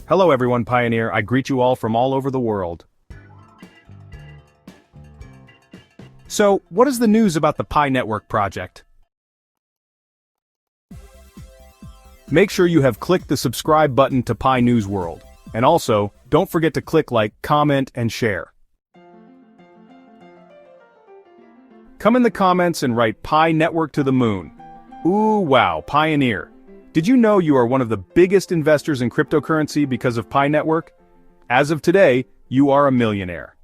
Hello everyone, Pioneer. I greet you all from all over the world. So, what is the news about the PiNetwork project? Make sure you have clicked the subscribe button to Pi News World. And also, don't forget to click like, comment, and share. Come in the comments and write PiNetwork to the moon. Ooh, wow, Pioneer. Did you know you are one of the biggest investors in cryptocurrency because of PiNetwork? As of today, you are a millionaire.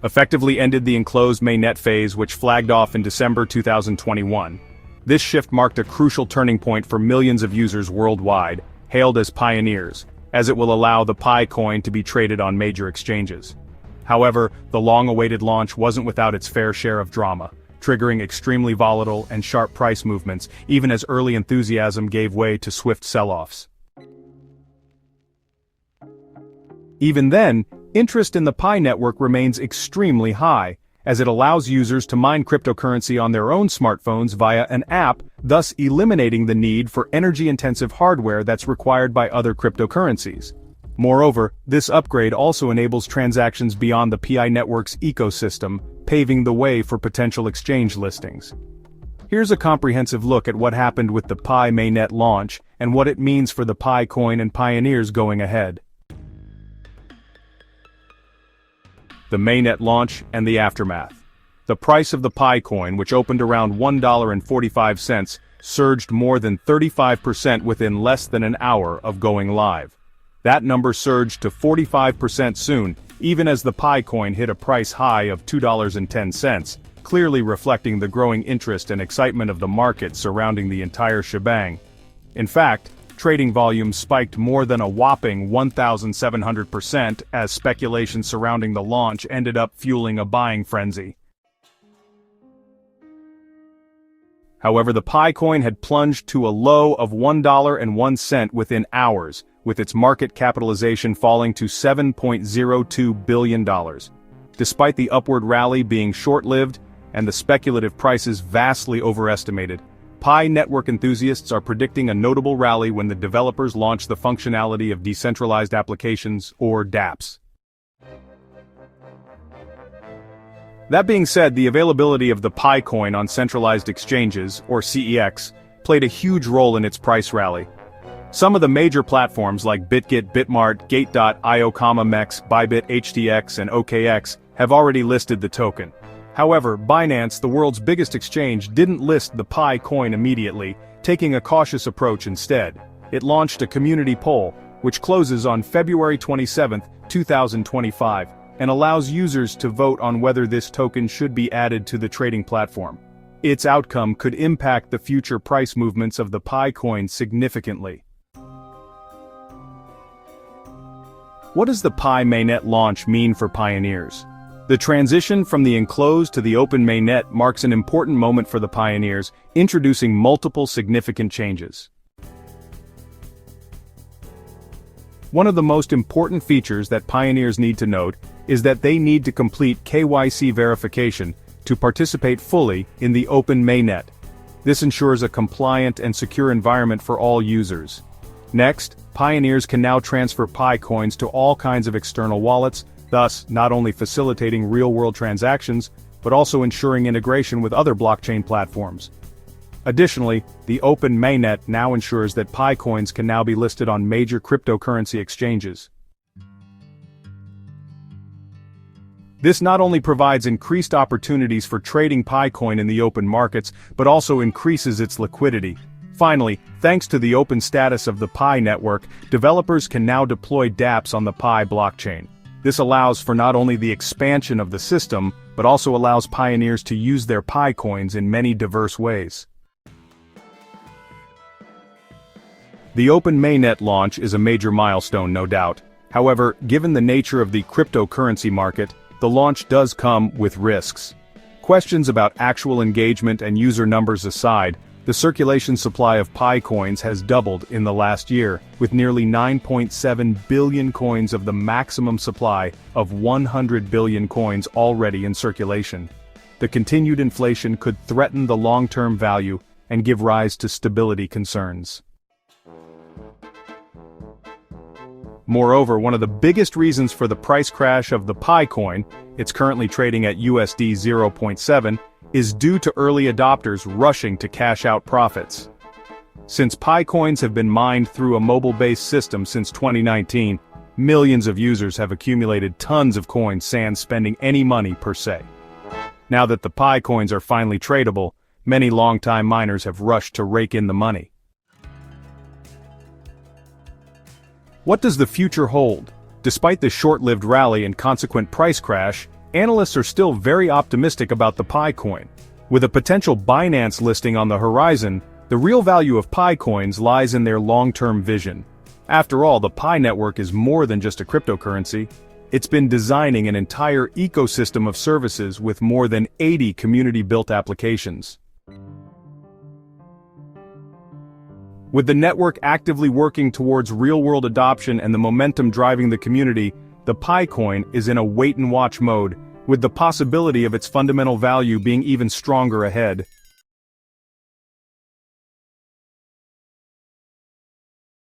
Effectively ended the enclosed mainnet phase, which flagged off in December 2021. This shift marked a crucial turning point for millions of users worldwide, hailed as pioneers, as it will allow the Pi coin to be traded on major exchanges. However, the long-awaited launch wasn't without its fair share of drama, triggering extremely volatile and sharp price movements, even as early enthusiasm gave way to swift sell-offs. Even then, interest in the PiNetwork remains extremely high, as it allows users to mine cryptocurrency on their own smartphones via an app, thus eliminating the need for energy-intensive hardware that's required by other cryptocurrencies. Moreover, this upgrade also enables transactions beyond the PiNetwork's ecosystem, paving the way for potential exchange listings. Here's a comprehensive look at what happened with the Pi mainnet launch and what it means for the Pi coin and pioneers going ahead. The mainnet launch and the aftermath. The price of the Pi coin, which opened around $1.45, surged more than 35% within less than an hour of going live. That number surged to 45% soon, even as the Pi coin hit a price high of $2.10, clearly reflecting the growing interest and excitement of the market surrounding the entire shebang. In fact, trading volumes spiked more than a whopping 1,700% as speculation surrounding the launch ended up fueling a buying frenzy. However, the Pi coin had plunged to a low of $1.01 within hours, with its market capitalization falling to $7.02 billion. Despite the upward rally being short-lived and the speculative prices vastly overestimated, PiNetwork enthusiasts are predicting a notable rally when the developers launch the functionality of decentralized applications, or dApps. That being said, the availability of the Pi coin on centralized exchanges, or CEX, played a huge role in its price rally. Some of the major platforms like BitGet, Bitmart, Gate.io, Mex, Bybit, HTX, and OKX have already listed the token. However, Binance, the world's biggest exchange, didn't list the Pi coin immediately, taking a cautious approach instead. It launched a community poll, which closes on February 27, 2025, and allows users to vote on whether this token should be added to the trading platform. Its outcome could impact the future price movements of the Pi coin significantly. What does the Pi mainnet launch mean for pioneers? The transition from the enclosed to the open mainnet marks an important moment for the pioneers, introducing multiple significant changes. One of the most important features that pioneers need to note is that they need to complete KYC verification to participate fully in the open mainnet. This ensures a compliant and secure environment for all users. Next, pioneers can now transfer Pi coins to all kinds of external wallets, thus not only facilitating real-world transactions, but also ensuring integration with other blockchain platforms. Additionally, the open mainnet now ensures that Pi coins can now be listed on major cryptocurrency exchanges. This not only provides increased opportunities for trading Pi coin in the open markets, but also increases its liquidity. Finally, thanks to the open status of the PiNetwork, developers can now deploy dApps on the Pi blockchain. This allows for not only the expansion of the system, but also allows pioneers to use their Pi coins in many diverse ways. The open mainnet launch is a major milestone, no doubt. However, given the nature of the cryptocurrency market, the launch does come with risks. Questions about actual engagement and user numbers aside, the circulation supply of Pi coins has doubled in the last year, with nearly 9.7 billion coins of the maximum supply of 100 billion coins already in circulation. The continued inflation could threaten the long-term value and give rise to stability concerns. Moreover, one of the biggest reasons for the price crash of the Pi coin, it's currently trading at USD 0.7, is due to early adopters rushing to cash out profits. Since Pi coins have been mined through a mobile-based system since 2019, millions of users have accumulated tons of coins sans spending any money per se. Now that the Pi coins are finally tradable, many longtime miners have rushed to rake in the money. What does the future hold? Despite the short-lived rally and consequent price crash, analysts are still very optimistic about the Pi coin. With a potential Binance listing on the horizon, the real value of Pi coins lies in their long-term vision. After all, the PiNetwork is more than just a cryptocurrency. It's been designing an entire ecosystem of services with more than 80 community-built applications. With the network actively working towards real-world adoption and the momentum driving the community, the Pi coin is in a wait-and-watch mode, with the possibility of its fundamental value being even stronger ahead.